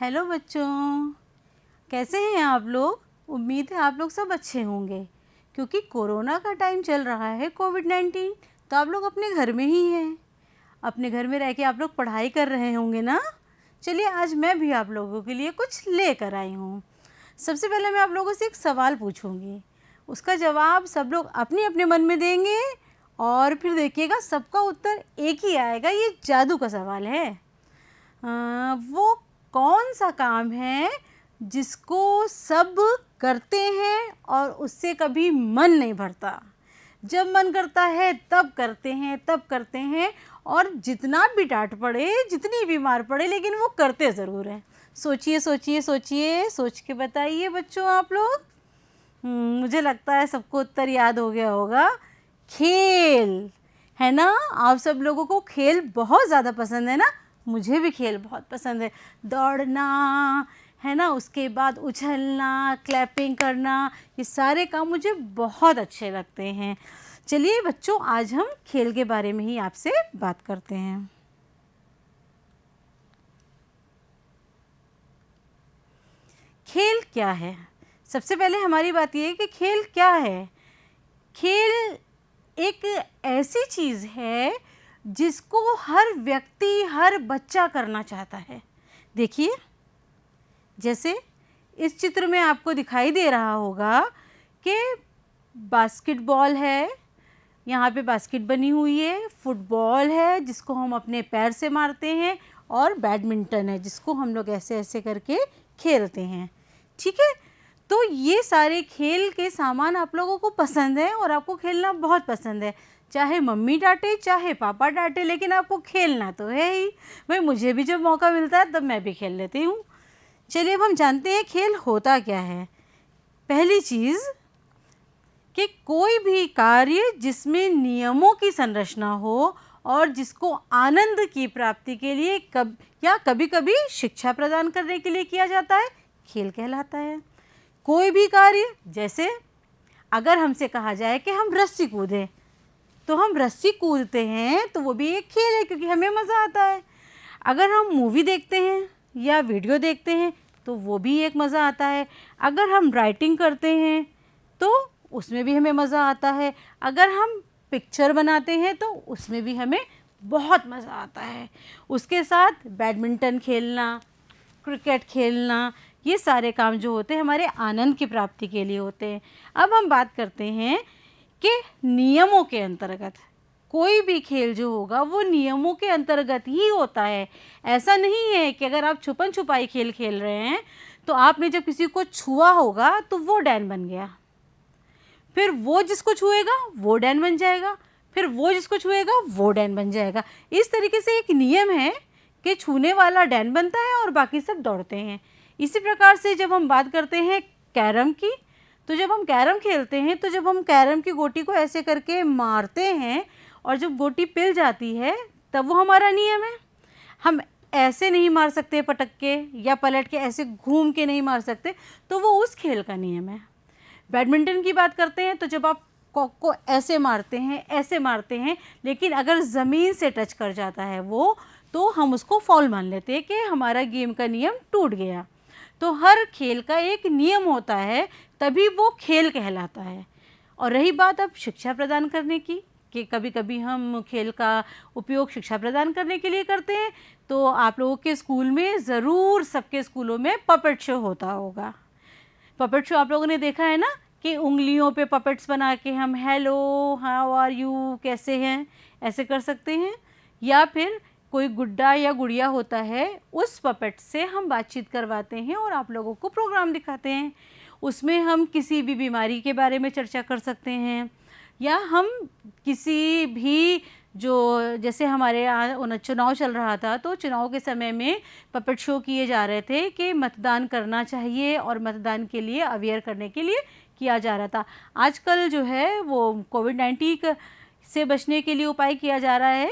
Hello बच्चों, कैसे हैं आप लोग। उम्मीद है आप लोग सब अच्छे होंगे क्योंकि कोरोना का टाइम चल रहा है, कोविड-19। तो आप लोग अपने घर में ही हैं, अपने घर में रह के आप लोग पढ़ाई कर रहे होंगे ना। चलिए आज मैं भी आप लोगों के लिए कुछ लेकर आई हूँ। सबसे पहले मैं आप लोगों से एक सवाल पूछूंगी, उसका जवाब सब लोग अपने अपने मन में देंगे और फिर देखिएगा सबका उत्तर एक ही आएगा। ये जादू का सवाल है। वो कौन सा काम है जिसको सब करते हैं और उससे कभी मन नहीं भरता। जब मन करता है तब करते हैं और जितना भी डांट पड़े, जितनी भी मार पड़े, लेकिन वो करते ज़रूर हैं। सोचिए सोचिए सोचिए, सोच के बताइए बच्चों आप लोग। मुझे लगता है सबको उत्तर याद हो गया होगा। खेल, है ना। आप सब लोगों को खेल बहुत ज़्यादा पसंद है ना। मुझे भी खेल बहुत पसंद है। दौड़ना, है ना, उसके बाद उछलना, क्लैपिंग करना, ये सारे काम मुझे बहुत अच्छे लगते हैं। चलिए बच्चों, आज हम खेल के बारे में ही आपसे बात करते हैं। खेल क्या है? सबसे पहले हमारी बात ये है कि खेल क्या है। खेल एक ऐसी चीज़ है जिसको हर व्यक्ति, हर बच्चा करना चाहता है। देखिए, जैसे इस चित्र में आपको दिखाई दे रहा होगा कि बास्केटबॉल है, यहाँ पे बास्केट बनी हुई है, फुटबॉल है जिसको हम अपने पैर से मारते हैं, और बैडमिंटन है जिसको हम लोग ऐसे ऐसे करके खेलते हैं। ठीक है, तो ये सारे खेल के सामान आप लोगों को पसंद है और आपको खेलना बहुत पसंद है। चाहे मम्मी डांटे, चाहे पापा डांटे, लेकिन आपको खेलना तो है ही। भाई मुझे भी जब मौका मिलता है तब मैं भी खेल लेती हूँ। चलिए अब हम जानते हैं खेल होता क्या है। पहली चीज़ कि कोई भी कार्य जिसमें नियमों की संरचना हो और जिसको आनंद की प्राप्ति के लिए कभी कभी शिक्षा प्रदान करने के लिए किया जाता है, खेल कहलाता है। कोई भी कार्य, जैसे अगर हमसे कहा जाए कि हम रस्सी कूदें, तो हम रस्सी कूदते हैं तो वो भी एक खेल है क्योंकि हमें मज़ा आता है। अगर हम मूवी देखते हैं या वीडियो देखते हैं तो वो भी एक मज़ा आता है। अगर हम राइटिंग करते हैं तो उसमें भी हमें मज़ा आता है। अगर हम पिक्चर बनाते हैं तो उसमें भी हमें बहुत मज़ा आता है। उसके साथ बैडमिंटन खेलना, क्रिकेट खेलना, ये सारे काम जो होते हैं हमारे आनंद की प्राप्ति के लिए होते हैं। अब हम बात करते हैं कि नियमों के अंतर्गत कोई भी खेल जो होगा वो नियमों के अंतर्गत ही होता है। ऐसा नहीं है कि अगर आप छुपन छुपाई खेल खेल रहे हैं तो आपने जब किसी को छुआ होगा तो वो डैन बन गया, फिर वो जिसको छुएगा वो डैन बन जाएगा, फिर वो जिसको छुएगा वो डैन बन जाएगा। इस तरीके से एक नियम है कि छूने वाला डैन बनता है और बाकी सब दौड़ते हैं। इसी प्रकार से जब हम बात करते हैं कैरम की, तो जब हम कैरम खेलते हैं तो जब हम कैरम की गोटी को ऐसे करके मारते हैं और जब गोटी पिल जाती है तब वो हमारा नियम है। हम ऐसे नहीं मार सकते पटक के या पलट के, ऐसे घूम के नहीं मार सकते, तो वो उस खेल का नियम है। बैडमिंटन की बात करते हैं तो जब आप कॉक को ऐसे मारते हैं, लेकिन अगर ज़मीन से टच कर जाता है वो, तो हम उसको फाउल मान लेते हैं कि हमारा गेम का नियम टूट गया। तो हर खेल का एक नियम होता है, तभी वो खेल कहलाता है। और रही बात अब शिक्षा प्रदान करने की, कि कभी कभी हम खेल का उपयोग शिक्षा प्रदान करने के लिए करते हैं, तो आप लोगों के स्कूल में ज़रूर, सबके स्कूलों में पपेट शो होता होगा। पपेट शो आप लोगों ने देखा है ना, कि उंगलियों पे पपेट्स बना के हम हेलो, हाउ आर यू, कैसे हैं, ऐसे कर सकते हैं। या फिर कोई गुड्डा या गुड़िया होता है, उस पपेट से हम बातचीत करवाते हैं और आप लोगों को प्रोग्राम दिखाते हैं। उसमें हम किसी भी बीमारी के बारे में चर्चा कर सकते हैं, या हम किसी भी, जो जैसे हमारे यहाँ चुनाव चल रहा था तो चुनाव के समय में पपेट शो किए जा रहे थे कि मतदान करना चाहिए और मतदान के लिए अवेयर करने के लिए किया जा रहा था। आजकल जो है वो कोविड-19 से बचने के लिए उपाय किया जा रहा है,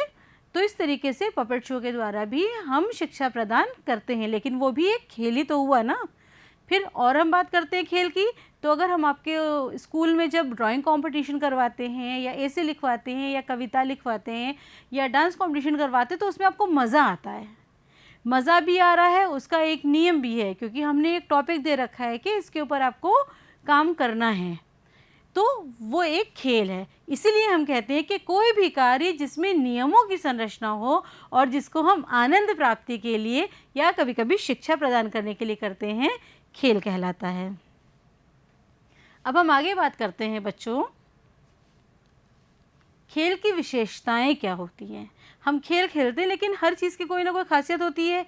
तो इस तरीके से पपेट शो के द्वारा भी हम शिक्षा प्रदान करते हैं, लेकिन वो भी एक खेल ही तो हुआ ना। फिर और हम बात करते हैं खेल की, तो अगर हम आपके स्कूल में जब ड्राइंग कंपटीशन करवाते हैं या ऐसे लिखवाते हैं या कविता लिखवाते हैं या डांस कंपटीशन करवाते हैं तो उसमें आपको मज़ा आता है। मज़ा भी आ रहा है, उसका एक नियम भी है, क्योंकि हमने एक टॉपिक दे रखा है कि इसके ऊपर आपको काम करना है, तो वो एक खेल है। इसीलिए हम कहते हैं कि कोई भी कार्य जिसमें नियमों की संरचना हो और जिसको हम आनंद प्राप्ति के लिए या कभी कभी शिक्षा प्रदान करने के लिए करते हैं, खेल कहलाता है। अब हम आगे बात करते हैं बच्चों, खेल की विशेषताएं क्या होती हैं। हम खेल खेलते हैं लेकिन हर चीज़ की कोई ना कोई खासियत होती है।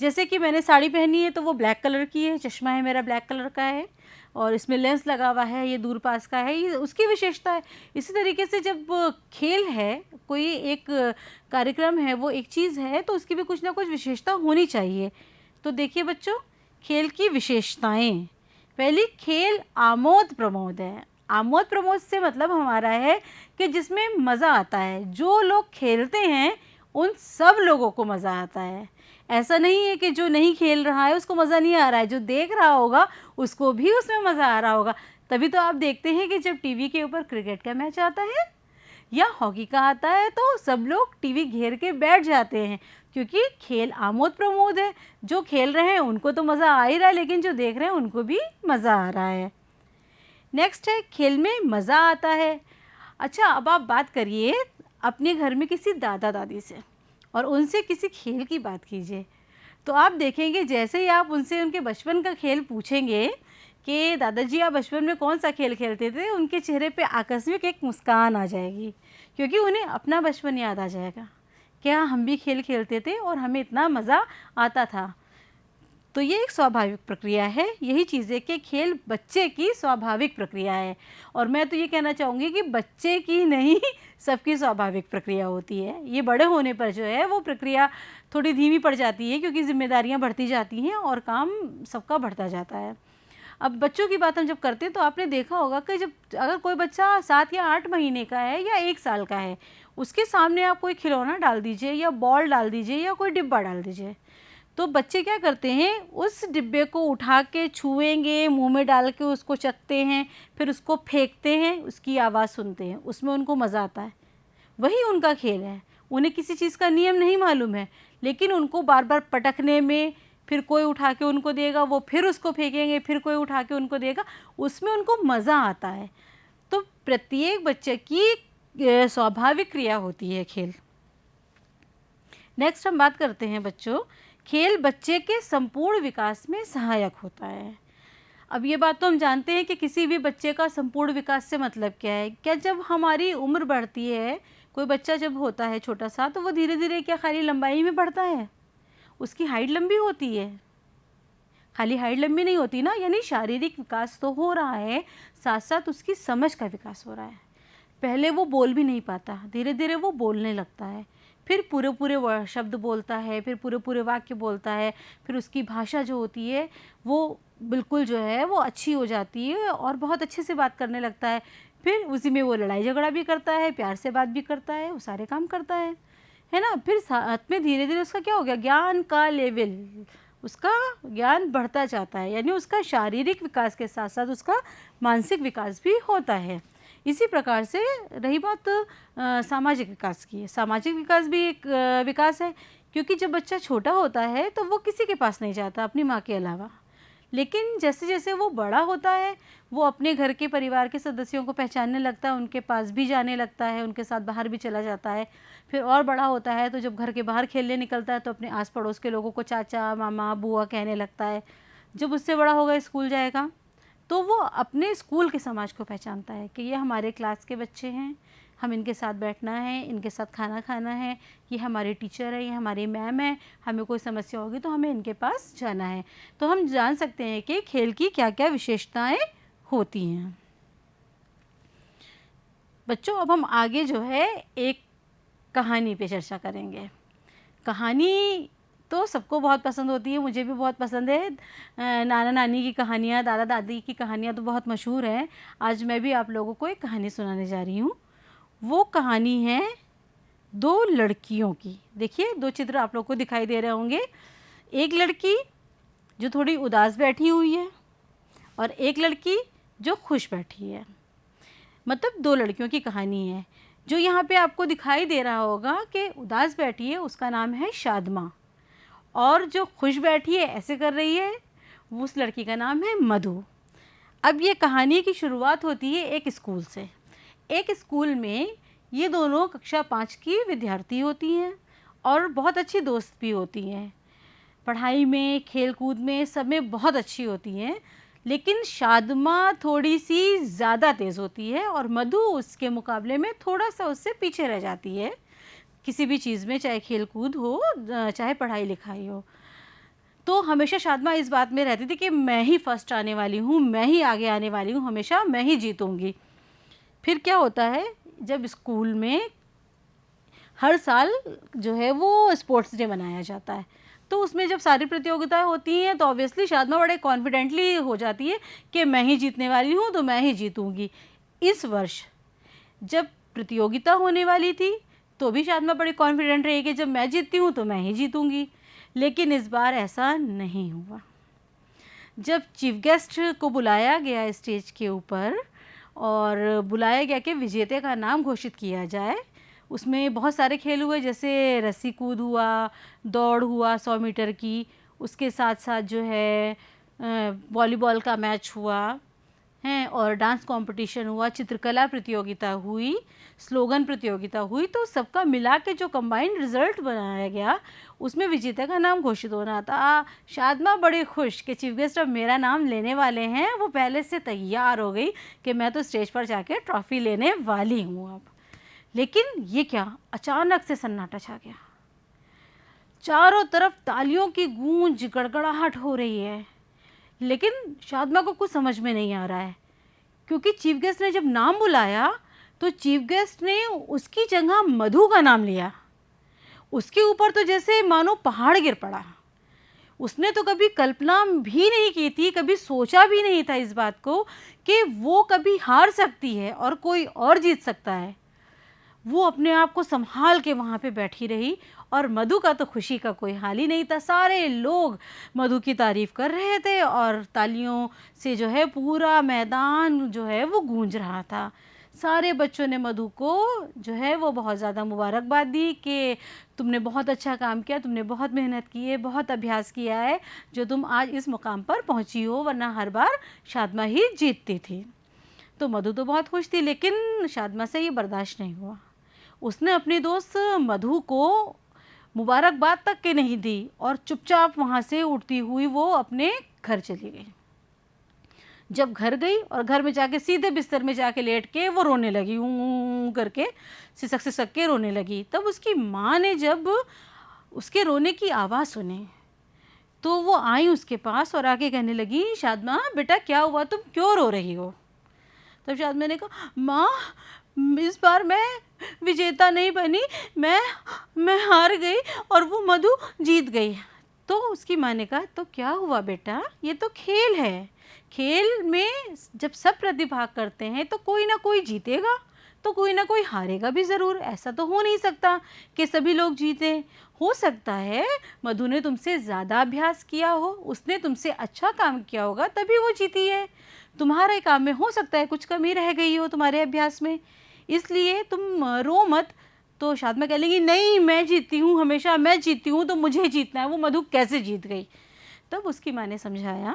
जैसे कि मैंने साड़ी पहनी है तो वो ब्लैक कलर की है, चश्मा है मेरा ब्लैक कलर का है और इसमें लेंस लगा हुआ है, ये दूर पास का है, ये उसकी विशेषता है। इसी तरीके से जब खेल है, कोई एक कार्यक्रम है, वो एक चीज़ है, तो उसकी भी कुछ ना कुछ विशेषता होनी चाहिए। तो देखिए बच्चों, खेल की विशेषताएं, पहली, खेल आमोद प्रमोद है। आमोद प्रमोद से मतलब हमारा है कि जिसमें मज़ा आता है, जो लोग खेलते हैं उन सब लोगों को मज़ा आता है। ऐसा नहीं है कि जो नहीं खेल रहा है उसको मज़ा नहीं आ रहा है, जो देख रहा होगा उसको भी उसमें मज़ा आ रहा होगा। तभी तो आप देखते हैं कि जब टीवी के ऊपर क्रिकेट का मैच आता है या हॉकी का आता है तो सब लोग टीवी घेर के बैठ जाते हैं, क्योंकि खेल आमोद प्रमोद है। जो खेल रहे हैं उनको तो मज़ा आ ही रहा है, लेकिन जो देख रहे हैं उनको भी मज़ा आ रहा है। नेक्स्ट है, खेल में मज़ा आता है। अच्छा, अब आप बात करिए अपने घर में किसी दादा दादी से और उनसे किसी खेल की बात कीजिए, तो आप देखेंगे जैसे ही आप उनसे उनके बचपन का खेल पूछेंगे कि दादाजी आप बचपन में कौन सा खेल खेलते थे, उनके चेहरे पे आकस्मिक एक मुस्कान आ जाएगी, क्योंकि उन्हें अपना बचपन याद आ जाएगा। क्या हम भी खेल खेलते थे और हमें इतना मज़ा आता था। तो ये एक स्वाभाविक प्रक्रिया है, यही चीज़ है कि खेल बच्चे की स्वाभाविक प्रक्रिया है। और मैं तो ये कहना चाहूँगी कि बच्चे की नहीं, सबकी स्वाभाविक प्रक्रिया होती है। ये बड़े होने पर जो है वो प्रक्रिया थोड़ी धीमी पड़ जाती है, क्योंकि ज़िम्मेदारियाँ बढ़ती जाती हैं और काम सबका बढ़ता जाता है। अब बच्चों की बात हम जब करते हैं तो आपने देखा होगा कि जब अगर कोई बच्चा 7 या 8 महीने का है या 1 साल का है, उसके सामने आप कोई खिलौना डाल दीजिए या बॉल डाल दीजिए या कोई डिब्बा डाल दीजिए, तो बच्चे क्या करते हैं, उस डिब्बे को उठा के छुएंगे, मुंह में डाल के उसको चखते हैं, फिर उसको फेंकते हैं, उसकी आवाज़ सुनते हैं, उसमें उनको मज़ा आता है। वही उनका खेल है। उन्हें किसी चीज़ का नियम नहीं मालूम है, लेकिन उनको बार बार पटकने में, फिर कोई उठा के उनको देगा, वो फिर उसको फेंकेंगे, फिर कोई उठा के उनको देगा, उसमें उनको मज़ा आता है। तो प्रत्येक बच्चे की स्वाभाविक क्रिया होती है खेल। नेक्स्ट हम बात करते हैं बच्चों, खेल बच्चे के संपूर्ण विकास में सहायक होता है। अब ये बात तो हम जानते हैं कि किसी भी बच्चे का संपूर्ण विकास से मतलब क्या है। क्या जब हमारी उम्र बढ़ती है, कोई बच्चा जब होता है छोटा सा, तो वो धीरे धीरे क्या खाली लंबाई में बढ़ता है, उसकी हाइट लंबी होती है, खाली हाइट लंबी नहीं होती ना, यानी शारीरिक विकास तो हो रहा है, साथ साथ उसकी समझ का विकास हो रहा है। पहले वो बोल भी नहीं पाता, धीरे धीरे वो बोलने लगता है, फिर पूरे पूरे शब्द बोलता है, फिर पूरे पूरे वाक्य बोलता है, फिर उसकी भाषा जो होती है वो बिल्कुल जो है वो अच्छी हो जाती है और बहुत अच्छे से बात करने लगता है। फिर उसी में वो लड़ाई झगड़ा भी करता है, प्यार से बात भी करता है, वो सारे काम करता है ना। फिर साथ में धीरे धीरे उसका क्या हो गया, ज्ञान का लेवल, उसका ज्ञान बढ़ता जाता है, यानी उसका शारीरिक विकास के साथ साथ उसका मानसिक विकास भी होता है। इसी प्रकार से रही बात सामाजिक विकास की, सामाजिक विकास भी एक विकास है, क्योंकि जब बच्चा छोटा होता है तो वो किसी के पास नहीं जाता अपनी माँ के अलावा, लेकिन जैसे जैसे वो बड़ा होता है वो अपने घर के परिवार के सदस्यों को पहचानने लगता है, उनके पास भी जाने लगता है, उनके साथ बाहर भी चला जाता है। फिर और बड़ा होता है तो जब घर के बाहर खेलने निकलता है तो अपने आस पड़ोस के लोगों को चाचा मामा बुआ कहने लगता है। जब उससे बड़ा होगा, स्कूल जाएगा, तो वो अपने स्कूल के समाज को पहचानता है कि ये हमारे क्लास के बच्चे हैं, हम इनके साथ बैठना है, इनके साथ खाना खाना है, ये हमारे टीचर है, ये हमारी मैम है, हमें कोई समस्या होगी तो हमें इनके पास जाना है। तो हम जान सकते हैं कि खेल की क्या क्या विशेषताएं होती हैं। बच्चों, अब हम आगे जो है एक कहानी पे चर्चा करेंगे। कहानी तो सबको बहुत पसंद होती है, मुझे भी बहुत पसंद है। नाना नानी की कहानियाँ, दादा दादी की कहानियाँ तो बहुत मशहूर हैं। आज मैं भी आप लोगों को एक कहानी सुनाने जा रही हूँ। वो कहानी है दो लड़कियों की। देखिए, दो चित्र आप लोग को दिखाई दे रहे होंगे। एक लड़की जो थोड़ी उदास बैठी हुई है और एक लड़की जो खुश बैठी है, मतलब दो लड़कियों की कहानी है। जो यहाँ पे आपको दिखाई दे रहा होगा कि उदास बैठी है, उसका नाम है शादमा, और जो खुश बैठी है ऐसे कर रही है, वो उस लड़की का नाम है मधु। अब ये कहानी की शुरुआत होती है एक स्कूल से। एक स्कूल में ये दोनों कक्षा 5 की विद्यार्थी होती हैं और बहुत अच्छी दोस्त भी होती हैं। पढ़ाई में, खेल कूद में, सब में बहुत अच्छी होती हैं। लेकिन शादमा थोड़ी सी ज़्यादा तेज़ होती है और मधु उसके मुकाबले में थोड़ा सा उससे पीछे रह जाती है किसी भी चीज़ में, चाहे खेल कूद हो चाहे पढ़ाई लिखाई हो। तो हमेशा शादमा इस बात में रहती थी कि मैं ही फर्स्ट आने वाली हूँ, मैं ही आगे आने वाली हूँ, हमेशा मैं ही जीतूँगी। फिर क्या होता है, जब स्कूल में हर साल जो है वो स्पोर्ट्स डे मनाया जाता है, तो उसमें जब सारी प्रतियोगिताएं होती हैं तो ऑब्वियसली शादमा बड़े कॉन्फिडेंटली हो जाती है कि मैं ही जीतने वाली हूँ, तो मैं ही जीतूँगी। इस वर्ष जब प्रतियोगिता होने वाली थी तो भी शादमा बड़ी कॉन्फिडेंट रही कि जब मैं जीतती हूँ तो मैं ही जीतूँगी। लेकिन इस बार ऐसा नहीं हुआ। जब चीफ गेस्ट को बुलाया गया स्टेज के ऊपर और बुलाया गया कि विजेता का नाम घोषित किया जाए, उसमें बहुत सारे खेल हुए, जैसे रस्सी कूद हुआ, दौड़ हुआ 100 मीटर की, उसके साथ साथ जो है वॉलीबॉल का मैच हुआ हैं, और डांस कंपटीशन हुआ, चित्रकला प्रतियोगिता हुई, स्लोगन प्रतियोगिता हुई। तो सबका मिला के जो कंबाइंड रिजल्ट बनाया गया उसमें विजेता का नाम घोषित होना था। शादमा बड़ी खुश कि चीफ गेस्ट अब मेरा नाम लेने वाले हैं, वो पहले से तैयार हो गई कि मैं तो स्टेज पर जाके ट्रॉफी लेने वाली हूँ अब। लेकिन ये क्या, अचानक से सन्नाटा छा गया। चारों तरफ तालियों की गूंज, गड़गड़ाहट हो रही है, लेकिन शादमा को कुछ समझ में नहीं आ रहा है, क्योंकि चीफ गेस्ट ने जब नाम बुलाया तो चीफ गेस्ट ने उसकी जगह मधु का नाम लिया। उसके ऊपर तो जैसे मानो पहाड़ गिर पड़ा। उसने तो कभी कल्पना भी नहीं की थी, कभी सोचा भी नहीं था इस बात को कि वो कभी हार सकती है और कोई और जीत सकता है। वो अपने आप को संभाल के वहाँ पे बैठी रही और मधु का तो खुशी का कोई हाल ही नहीं था। सारे लोग मधु की तारीफ़ कर रहे थे और तालियों से जो है पूरा मैदान जो है वो गूंज रहा था। सारे बच्चों ने मधु को जो है वो बहुत ज़्यादा मुबारकबाद दी कि तुमने बहुत अच्छा काम किया, तुमने बहुत मेहनत की है, बहुत अभ्यास किया है, जो तुम आज इस मुकाम पर पहुँची हो, वरना हर बार शादमा ही जीतती थी। तो मधु तो बहुत खुश थी, लेकिन शादमा से ये बर्दाश्त नहीं हुआ। उसने अपनी दोस्त मधु को मुबारकबाद तक के नहीं दी और चुपचाप वहाँ से उठती हुई वो अपने घर चली गई। जब घर गई और घर में जाके सीधे बिस्तर में जाके लेट के वो रोने लगी, ऊँ करके सिसक के रोने लगी। तब उसकी माँ ने जब उसके रोने की आवाज़ सुनी तो वो आई उसके पास और आके कहने लगी, शादमा बेटा क्या हुआ, तुम क्यों रो रही हो? तब शादमा ने कहा, माँ इस बार मैं विजेता नहीं बनी, मैं हार गई और वो मधु जीत गई। तो उसकी माँ ने कहा, तो क्या हुआ बेटा, ये तो खेल है। खेल में जब सब प्रतिभाग करते हैं तो कोई ना कोई जीतेगा तो कोई ना कोई हारेगा भी ज़रूर। ऐसा तो हो नहीं सकता कि सभी लोग जीतें। हो सकता है मधु ने तुमसे ज़्यादा अभ्यास किया हो, उसने तुमसे अच्छा काम किया होगा तभी वो जीती है। तुम्हारे काम में हो सकता है कुछ कमी रह गई हो तुम्हारे अभ्यास में, इसलिए तुम रो मत। तो शादमा कह लेंगी, नहीं मैं जीतती हूँ, हमेशा मैं जीतती हूँ, तो मुझे जीतना है। वो मधु कैसे जीत गई? तब उसकी माँ ने समझाया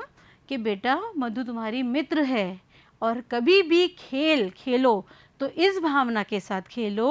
कि बेटा मधु तुम्हारी मित्र है और कभी भी खेल खेलो तो इस भावना के साथ खेलो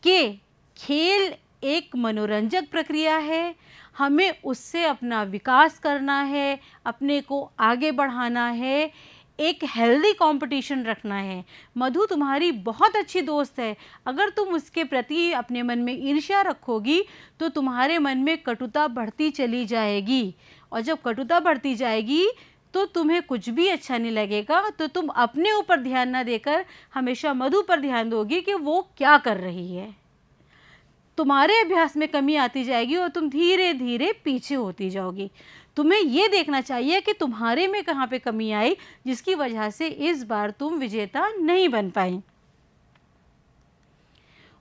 कि खेल एक मनोरंजक प्रक्रिया है, हमें उससे अपना विकास करना है, अपने को आगे बढ़ाना है, एक हेल्दी कंपटीशन रखना है। मधु तुम्हारी बहुत अच्छी दोस्त है, अगर तुम उसके प्रति अपने मन में ईर्ष्या रखोगी तो तुम्हारे मन में कटुता बढ़ती चली जाएगी, और जब कटुता बढ़ती जाएगी तो तुम्हें कुछ भी अच्छा नहीं लगेगा। तो तुम अपने ऊपर ध्यान ना देकर हमेशा मधु पर ध्यान दोगी कि वो क्या कर रही है। तुम्हारे अभ्यास में कमी आती जाएगी और तुम धीरे धीरे पीछे होती जाओगी। तुम्हें ये देखना चाहिए कि तुम्हारे में कहाँ पे कमी आई जिसकी वजह से इस बार तुम विजेता नहीं बन पाई।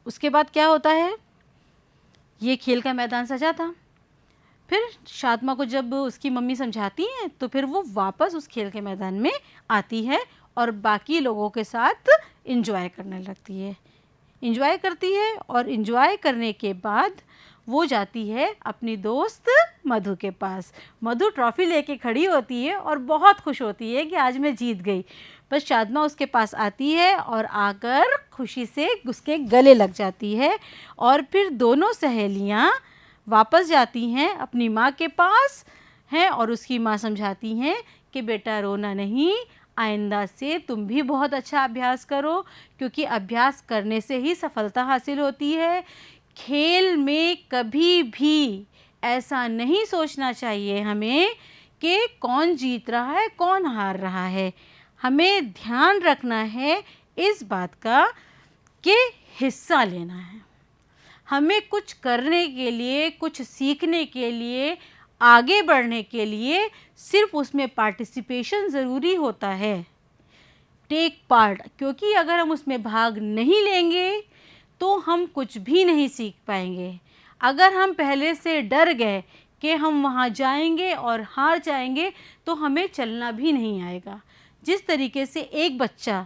उसके बाद क्या होता है, ये खेल का मैदान सजा था। फिर शादमा को जब उसकी मम्मी समझाती हैं तो फिर वो वापस उस खेल के मैदान में आती है और बाकी लोगों के साथ एंजॉय करने लगती है। एंजॉय करती है और एंजॉय करने के बाद वो जाती है अपनी दोस्त मधु के पास। मधु ट्रॉफ़ी लेके खड़ी होती है और बहुत खुश होती है कि आज मैं जीत गई। बस शादमा उसके पास आती है और आकर खुशी से उसके गले लग जाती है और फिर दोनों सहेलियां वापस जाती हैं अपनी माँ के पास हैं और उसकी माँ समझाती हैं कि बेटा रोना नहीं, आइंदा से तुम भी बहुत अच्छा अभ्यास करो, क्योंकि अभ्यास करने से ही सफलता हासिल होती है। खेल में कभी भी ऐसा नहीं सोचना चाहिए हमें कि कौन जीत रहा है कौन हार रहा है। हमें ध्यान रखना है इस बात का कि हिस्सा लेना है। हमें कुछ करने के लिए, कुछ सीखने के लिए, आगे बढ़ने के लिए सिर्फ उसमें पार्टिसिपेशन ज़रूरी होता है, टेक पार्ट। क्योंकि अगर हम उसमें भाग नहीं लेंगे तो हम कुछ भी नहीं सीख पाएंगे। अगर हम पहले से डर गए कि हम वहाँ जाएंगे और हार जाएंगे तो हमें चलना भी नहीं आएगा। जिस तरीके से एक बच्चा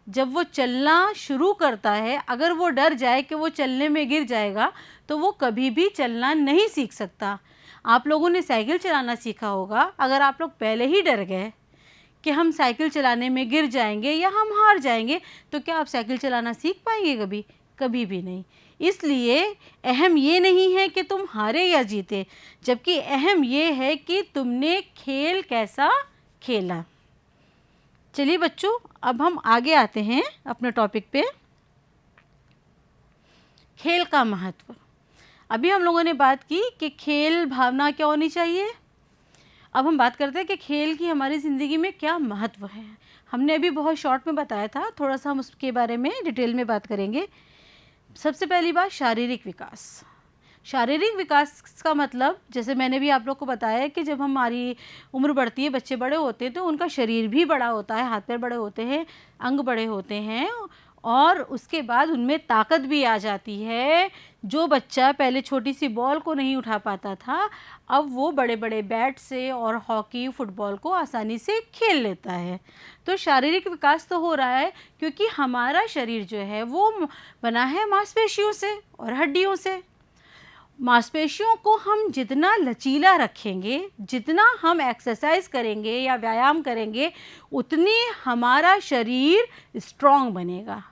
जब वो चलना शुरू करता है, अगर वो डर जाए कि वो चलने में गिर जाएगा तो वो कभी भी चलना नहीं सीख सकता। आप लोगों ने साइकिल चलाना सीखा होगा, अगर आप लोग पहले ही डर गए कि हम साइकिल चलाने में गिर जाएंगे या हम हार जाएंगे तो क्या आप साइकिल चलाना सीख पाएंगे? कभी कभी भी नहीं। इसलिए अहम ये नहीं है कि तुम हारे या जीते, जबकि अहम ये है कि तुमने खेल कैसा खेला। चलिए बच्चों, अब हम आगे आते हैं अपने टॉपिक पे, खेल का महत्व। अभी हम लोगों ने बात की कि खेल भावना क्या होनी चाहिए। अब हम बात करते हैं कि खेल की हमारी ज़िंदगी में क्या महत्व है। हमने अभी बहुत शॉर्ट में बताया था, थोड़ा सा हम उसके बारे में डिटेल में बात करेंगे। सबसे पहली बात, शारीरिक विकास। शारीरिक विकास का मतलब, जैसे मैंने भी आप लोग को बताया कि जब हमारी उम्र बढ़ती है, बच्चे बड़े होते हैं तो उनका शरीर भी बड़ा होता है, हाथ पैर बड़े होते हैं, अंग बड़े होते हैं और उसके बाद उनमें ताकत भी आ जाती है। जो बच्चा पहले छोटी सी बॉल को नहीं उठा पाता था, अब वो बड़े बड़े बैट से और हॉकी, फुटबॉल को आसानी से खेल लेता है। तो शारीरिक विकास तो हो रहा है क्योंकि हमारा शरीर जो है वो बना है मांसपेशियों से और हड्डियों से। मांसपेशियों को हम जितना लचीला रखेंगे, जितना हम एक्सरसाइज करेंगे या व्यायाम करेंगे, उतनी हमारा शरीर स्ट्रॉन्ग बनेगा।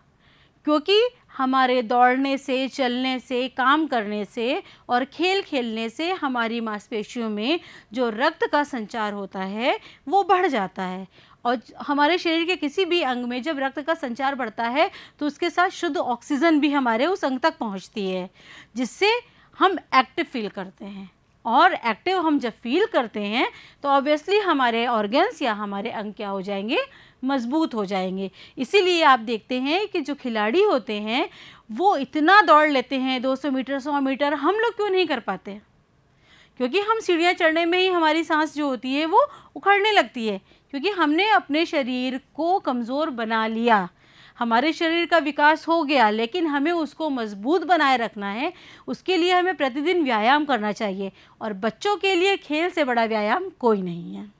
क्योंकि हमारे दौड़ने से, चलने से, काम करने से और खेल खेलने से हमारी मांसपेशियों में जो रक्त का संचार होता है वो बढ़ जाता है। और हमारे शरीर के किसी भी अंग में जब रक्त का संचार बढ़ता है तो उसके साथ शुद्ध ऑक्सीजन भी हमारे उस अंग तक पहुंचती है, जिससे हम एक्टिव फील करते हैं। और एक्टिव हम जब फील करते हैं तो ऑब्वियसली हमारे ऑर्गन्स या हमारे अंग क्या हो जाएंगे? मजबूत हो जाएंगे। इसीलिए आप देखते हैं कि जो खिलाड़ी होते हैं वो इतना दौड़ लेते हैं, 200 मीटर, 100 मीटर, हम लोग क्यों नहीं कर पाते? क्योंकि हम सीढ़ियाँ चढ़ने में ही हमारी सांस जो होती है वो उखड़ने लगती है, क्योंकि हमने अपने शरीर को कमज़ोर बना लिया। हमारे शरीर का विकास हो गया, लेकिन हमें उसको मजबूत बनाए रखना है। उसके लिए हमें प्रतिदिन व्यायाम करना चाहिए और बच्चों के लिए खेल से बड़ा व्यायाम कोई नहीं है।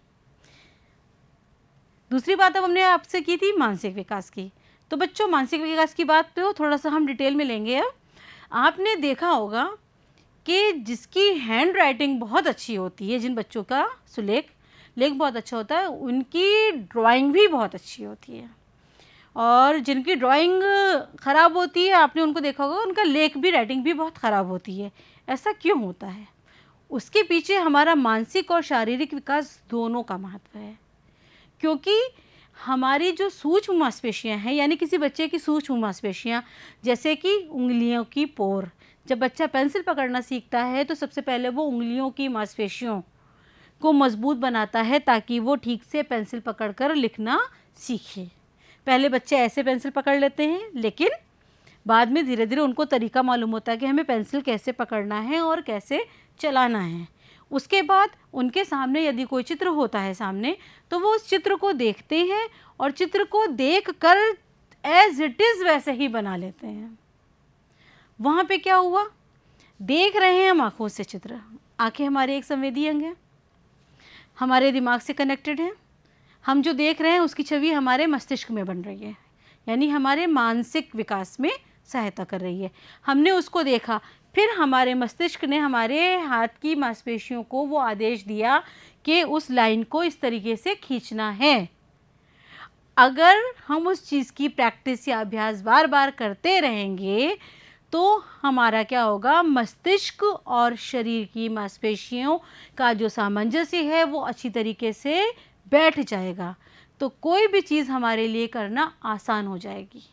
दूसरी बात अब हमने आपसे की थी मानसिक विकास की। तो बच्चों, मानसिक विकास की बात तो थोड़ा सा हम डिटेल में लेंगे। अब आपने देखा होगा कि जिसकी हैंड राइटिंग बहुत अच्छी होती है, जिन बच्चों का सुलेख लेख बहुत अच्छा होता है, उनकी ड्राइंग भी बहुत अच्छी होती है। और जिनकी ड्राइंग ख़राब होती है, आपने उनको देखा होगा, उनका लेख भी, राइटिंग भी बहुत ख़राब होती है। ऐसा क्यों होता है? उसके पीछे हमारा मानसिक और शारीरिक विकास दोनों का महत्व है। क्योंकि हमारी जो सूक्ष्म मांसपेशियां हैं, यानी किसी बच्चे की सूक्ष्म मांसपेशियां, जैसे कि उंगलियों की पोर, जब बच्चा पेंसिल पकड़ना सीखता है तो सबसे पहले वो उंगलियों की मांसपेशियों को मजबूत बनाता है ताकि वो ठीक से पेंसिल पकड़कर लिखना सीखे। पहले बच्चे ऐसे पेंसिल पकड़ लेते हैं, लेकिन बाद में धीरे धीरे उनको तरीका मालूम होता है कि हमें पेंसिल कैसे पकड़ना है और कैसे चलाना है। उसके बाद उनके सामने यदि कोई चित्र होता है सामने, तो वो उस चित्र को देखते हैं और चित्र को देख कर एज इट इज़ वैसे ही बना लेते हैं। वहाँ पे क्या हुआ? देख रहे हैं हम आँखों से चित्र। आँखें हमारे एक संवेदी अंग है, हमारे दिमाग से कनेक्टेड है। हम जो देख रहे हैं उसकी छवि हमारे मस्तिष्क में बन रही है, यानी हमारे मानसिक विकास में सहायता कर रही है। हमने उसको देखा, फिर हमारे मस्तिष्क ने हमारे हाथ की मांसपेशियों को वो आदेश दिया कि उस लाइन को इस तरीके से खींचना है। अगर हम उस चीज़ की प्रैक्टिस या अभ्यास बार बार करते रहेंगे तो हमारा क्या होगा, मस्तिष्क और शरीर की मांसपेशियों का जो सामंजस्य है वो अच्छी तरीके से बैठ जाएगा, तो कोई भी चीज़ हमारे लिए करना आसान हो जाएगी।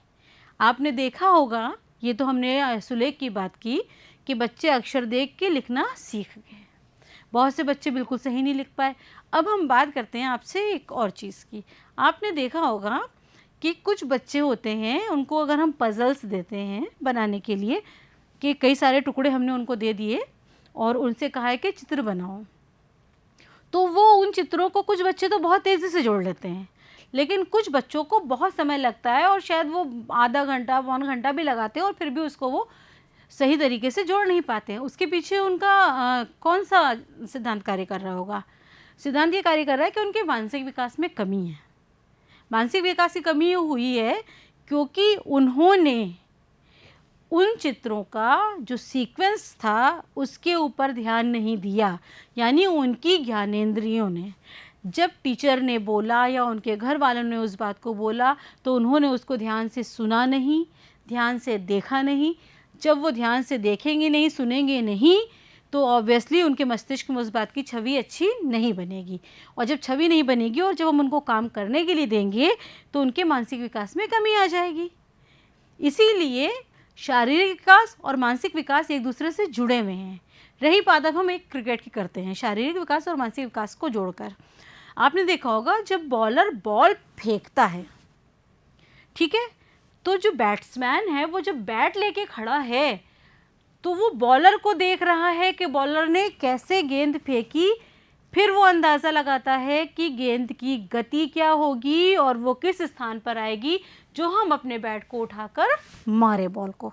आपने देखा होगा, ये तो हमने सुलेख की बात की कि बच्चे अक्षर देख के लिखना सीख गए, बहुत से बच्चे बिल्कुल सही नहीं लिख पाए। अब हम बात करते हैं आपसे एक और चीज़ की। आपने देखा होगा कि कुछ बच्चे होते हैं, उनको अगर हम पज़ल्स देते हैं बनाने के लिए, कि कई सारे टुकड़े हमने उनको दे दिए और उनसे कहा है कि चित्र बनाओ, तो वो उन चित्रों को, कुछ बच्चे तो बहुत तेज़ी से जोड़ लेते हैं, लेकिन कुछ बच्चों को बहुत समय लगता है और शायद वो आधा घंटा, पौन घंटा भी लगाते हैं और फिर भी उसको वो सही तरीके से जोड़ नहीं पाते हैं। उसके पीछे उनका कौन सा सिद्धांत कार्य कर रहा होगा? सिद्धांत ये कार्य कर रहा है कि उनके मानसिक विकास में कमी है। मानसिक विकास की कमी हुई है क्योंकि उन्होंने उन चित्रों का जो सीक्वेंस था उसके ऊपर ध्यान नहीं दिया, यानी उनकी ज्ञानेंद्रियों ने, जब टीचर ने बोला या उनके घर वालों ने उस बात को बोला तो उन्होंने उसको ध्यान से सुना नहीं, ध्यान से देखा नहीं। जब वो ध्यान से देखेंगे नहीं, सुनेंगे नहीं, तो ऑब्वियसली उनके मस्तिष्क में उस बात की छवि अच्छी नहीं बनेगी, और जब छवि नहीं बनेगी और जब हम उनको काम करने के लिए देंगे तो उनके मानसिक विकास में कमी आ जाएगी। इसीलिए शारीरिक विकास और मानसिक विकास एक दूसरे से जुड़े हुए हैं। रही बात अब हम एक क्रिकेट की करते हैं, शारीरिक विकास और मानसिक विकास को जोड़कर। आपने देखा होगा जब बॉलर बॉल फेंकता है, ठीक है, तो जो बैट्समैन है वो जब बैट लेके खड़ा है तो वो बॉलर को देख रहा है कि बॉलर ने कैसे गेंद फेंकी, फिर वो अंदाज़ा लगाता है कि गेंद की गति क्या होगी और वो किस स्थान पर आएगी जो हम अपने बैट को उठाकर मारे बॉल को।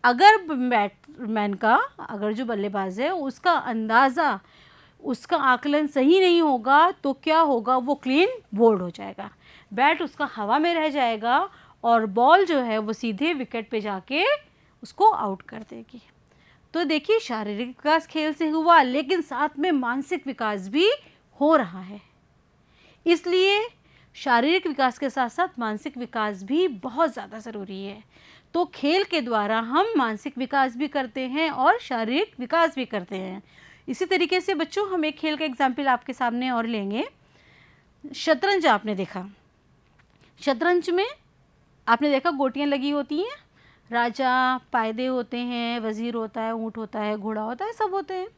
अगर बैट्समैन का, अगर जो बल्लेबाज है उसका अंदाज़ा, उसका आकलन सही नहीं होगा तो क्या होगा, वो क्लीन बोल्ड हो जाएगा, बैट उसका हवा में रह जाएगा और बॉल जो है वो सीधे विकेट पे जाके उसको आउट कर देगी। तो देखिए, शारीरिक विकास खेल से हुआ, लेकिन साथ में मानसिक विकास भी हो रहा है। इसलिए शारीरिक विकास के साथ साथ मानसिक विकास भी बहुत ज़्यादा ज़रूरी है। तो खेल के द्वारा हम मानसिक विकास भी करते हैं और शारीरिक विकास भी करते हैं। इसी तरीके से बच्चों, हम एक खेल का एग्जाम्पल आपके सामने और लेंगे। शतरंज आपने देखा, शतरंज में आपने देखा गोटियाँ लगी होती हैं, राजा, पायदे होते हैं, वज़ीर होता है, ऊँट होता है, घोड़ा होता है, सब होते हैं।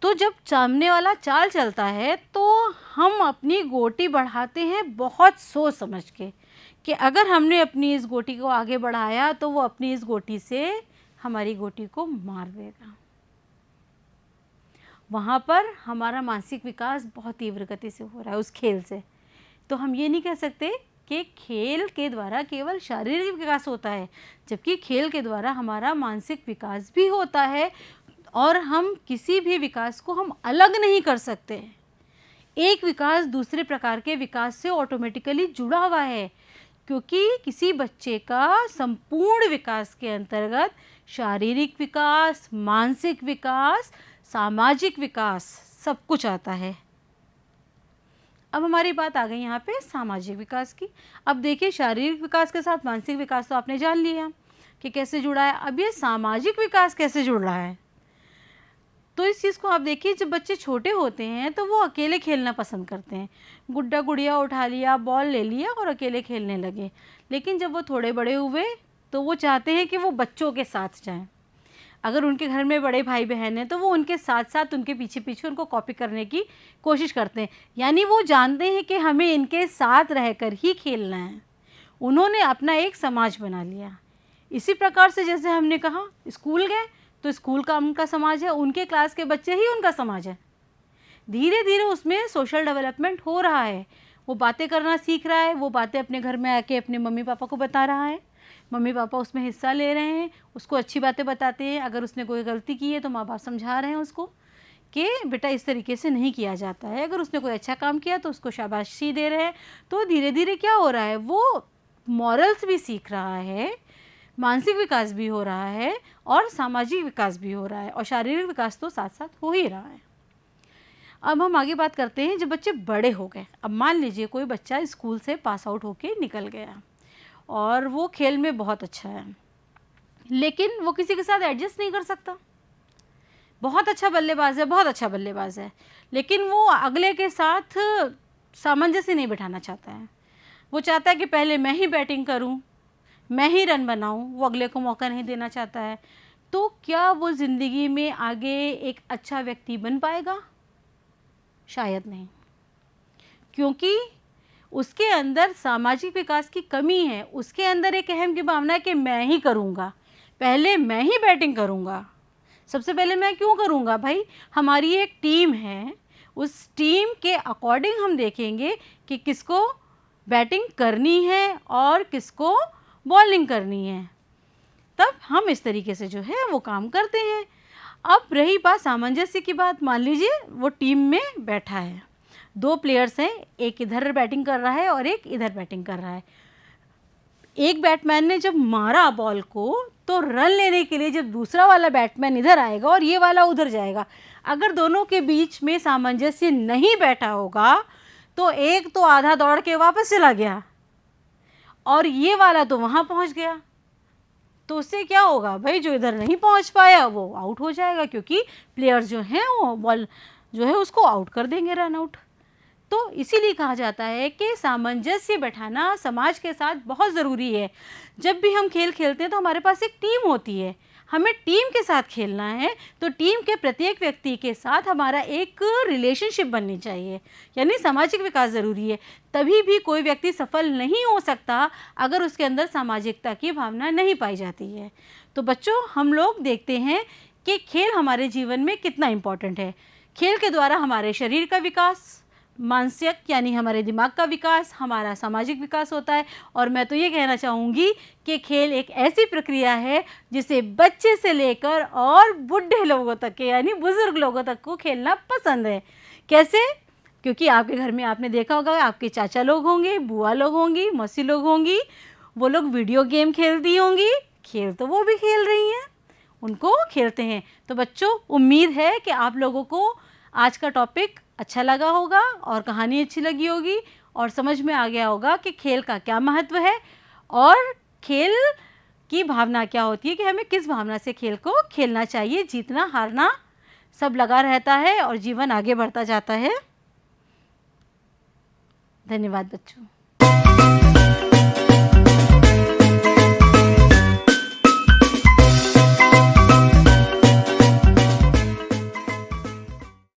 तो जब सामने वाला चाल चलता है तो हम अपनी गोटी बढ़ाते हैं बहुत सोच समझ के, कि अगर हमने अपनी इस गोटी को आगे बढ़ाया तो वो अपनी इस गोटी से हमारी गोटी को मार देगा। वहाँ पर हमारा मानसिक विकास बहुत तीव्र गति से हो रहा है उस खेल से। तो हम ये नहीं कह सकते कि खेल के द्वारा केवल शारीरिक विकास होता है, जबकि खेल के द्वारा हमारा मानसिक विकास भी होता है और हम किसी भी विकास को हम अलग नहीं कर सकते। एक विकास दूसरे प्रकार के विकास से ऑटोमेटिकली जुड़ा हुआ है, क्योंकि किसी बच्चे का संपूर्ण विकास के अंतर्गत शारीरिक विकास, मानसिक विकास, सामाजिक विकास सब कुछ आता है। अब हमारी बात आ गई यहाँ पे सामाजिक विकास की। अब देखिए, शारीरिक विकास के साथ मानसिक विकास तो आपने जान लिया कि कैसे जुड़ा है। अब ये सामाजिक विकास कैसे जुड़ रहा है, तो इस चीज़ को आप देखिए, जब बच्चे छोटे होते हैं तो वो अकेले खेलना पसंद करते हैं, गुड्डा गुड़िया उठा लिया, बॉल ले लिया और अकेले खेलने लगे। लेकिन जब वो थोड़े बड़े हुए तो वो चाहते हैं कि वो बच्चों के साथ जाएं। अगर उनके घर में बड़े भाई बहन हैं तो वो उनके साथ साथ उनके पीछे पीछे उनको कॉपी करने की कोशिश करते हैं, यानी वो जानते हैं कि हमें इनके साथ रहकर ही खेलना है। उन्होंने अपना एक समाज बना लिया। इसी प्रकार से जैसे हमने कहा, स्कूल गए तो स्कूल का उनका समाज है, उनके क्लास के बच्चे ही उनका समाज है। धीरे धीरे उसमें सोशल डेवलपमेंट हो रहा है, वो बातें करना सीख रहा है, वो बातें अपने घर में आके अपने मम्मी पापा को बता रहा है, मम्मी पापा उसमें हिस्सा ले रहे हैं, उसको अच्छी बातें बताते हैं। अगर उसने कोई गलती की है तो माँ बाप समझा रहे हैं उसको कि बेटा इस तरीके से नहीं किया जाता है। अगर उसने कोई अच्छा काम किया तो उसको शाबाशी दे रहे हैं। तो धीरे धीरे क्या हो रहा है, वो मॉरल्स भी सीख रहा है, मानसिक विकास भी हो रहा है और सामाजिक विकास भी हो रहा है और शारीरिक विकास तो साथ साथ हो ही रहा है। अब हम आगे बात करते हैं जब बच्चे बड़े हो गए। अब मान लीजिए कोई बच्चा स्कूल से पास आउट होके निकल गया और वो खेल में बहुत अच्छा है, लेकिन वो किसी के साथ एडजस्ट नहीं कर सकता। बहुत अच्छा बल्लेबाज है, बहुत अच्छा बल्लेबाज है, लेकिन वो अगले के साथ सामंजस्य नहीं बिठाना चाहता है। वो चाहता है कि पहले मैं ही बैटिंग करूं, मैं ही रन बनाऊं, वो अगले को मौका नहीं देना चाहता है। तो क्या वो ज़िंदगी में आगे एक अच्छा व्यक्ति बन पाएगा? शायद नहीं, क्योंकि उसके अंदर सामाजिक विकास की कमी है। उसके अंदर एक अहम की भावना है कि मैं ही करूँगा, पहले मैं ही बैटिंग करूँगा। सबसे पहले मैं क्यों करूँगा भाई? हमारी एक टीम है, उस टीम के अकॉर्डिंग हम देखेंगे कि किसको बैटिंग करनी है और किसको बॉलिंग करनी है, तब हम इस तरीके से जो है वो काम करते हैं। अब रही बात सामंजस्य की बात, मान लीजिए वो टीम में बैठा है, 2 प्लेयर्स हैं, एक इधर बैटिंग कर रहा है और एक इधर बैटिंग कर रहा है। एक बैट्समैन ने जब मारा बॉल को, तो रन लेने के लिए जब दूसरा वाला बैट्समैन इधर आएगा और ये वाला उधर जाएगा, अगर दोनों के बीच में सामंजस्य नहीं बैठा होगा तो एक तो आधा दौड़ के वापस चला गया और ये वाला तो वहाँ पहुँच गया। तो उससे क्या होगा भाई? जो इधर नहीं पहुँच पाया वो आउट हो जाएगा, क्योंकि प्लेयर्स जो हैं वो बॉल जो है उसको आउट कर देंगे, रन आउट। तो इसीलिए कहा जाता है कि सामंजस्य बैठाना समाज के साथ बहुत ज़रूरी है। जब भी हम खेल खेलते हैं तो हमारे पास एक टीम होती है, हमें टीम के साथ खेलना है, तो टीम के प्रत्येक व्यक्ति के साथ हमारा एक रिलेशनशिप बननी चाहिए, यानी सामाजिक विकास ज़रूरी है। तभी भी कोई व्यक्ति सफल नहीं हो सकता अगर उसके अंदर सामाजिकता की भावना नहीं पाई जाती है। तो बच्चों, हम लोग देखते हैं कि खेल हमारे जीवन में कितना इम्पॉर्टेंट है। खेल के द्वारा हमारे शरीर का विकास, मानसिक यानी हमारे दिमाग का विकास, हमारा सामाजिक विकास होता है। और मैं तो ये कहना चाहूँगी कि खेल एक ऐसी प्रक्रिया है जिसे बच्चे से लेकर और बूढ़े लोगों तक के यानी बुज़ुर्ग लोगों तक को खेलना पसंद है। कैसे? क्योंकि आपके घर में आपने देखा होगा, आपके चाचा लोग होंगे, बुआ लोग होंगी, मौसी लोग होंगी, वो लोग वीडियो गेम खेलती होंगी, खेल तो वो भी खेल रही हैं, उनको खेलते हैं। तो बच्चों, उम्मीद है कि आप लोगों को आज का टॉपिक अच्छा लगा होगा और कहानी अच्छी लगी होगी और समझ में आ गया होगा कि खेल का क्या महत्व है और खेल की भावना क्या होती है, कि हमें किस भावना से खेल को खेलना चाहिए। जीतना हारना सब लगा रहता है और जीवन आगे बढ़ता जाता है। धन्यवाद बच्चों।